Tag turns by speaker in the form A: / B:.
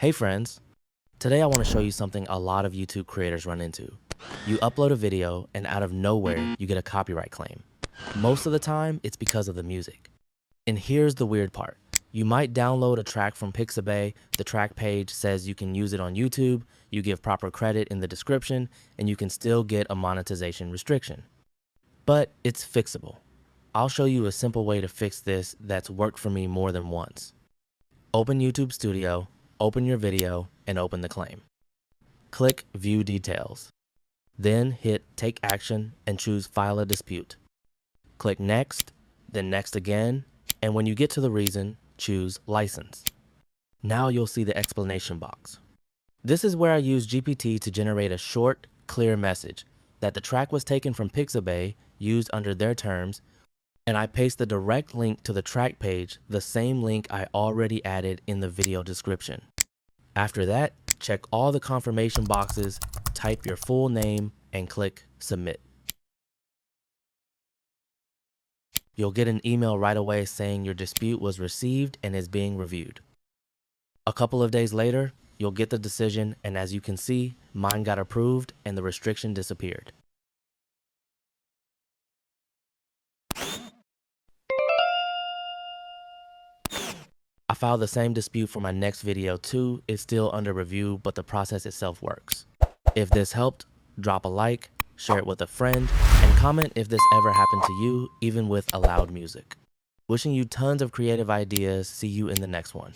A: Hey friends, today I want to show you something a lot of YouTube creators run into. You upload a video and out of nowhere you get a copyright claim. Most of the time it's because of the music. And here's the weird part. You might download a track from Pixabay, the track page says you can use it on YouTube, you give proper credit in the description, and you can still get a monetization restriction. But it's fixable. I'll show you a simple way to fix this that's worked for me more than once. Open YouTube Studio, open your video, and open the claim. Click View Details. Then hit Take Action and choose File a Dispute. Click Next, then Next again, and when you get to the reason, choose License. Now you'll see the explanation box. This is where I use GPT to generate a short, clear message that the track was taken from Pixabay, used under their terms, and I paste the direct link to the track page, the same link I already added in the video description. After that, check all the confirmation boxes, type your full name, and click Submit. You'll get an email right away saying your dispute was received and is being reviewed. A couple of days later, you'll get the decision, and as you can see, mine got approved and the restriction disappeared. I filed the same dispute for my next video too. It's still under review, but the process itself works. If this helped, drop a like, share it with a friend, and comment if this ever happened to you, even with loud music. Wishing you tons of creative ideas. See you in the next one.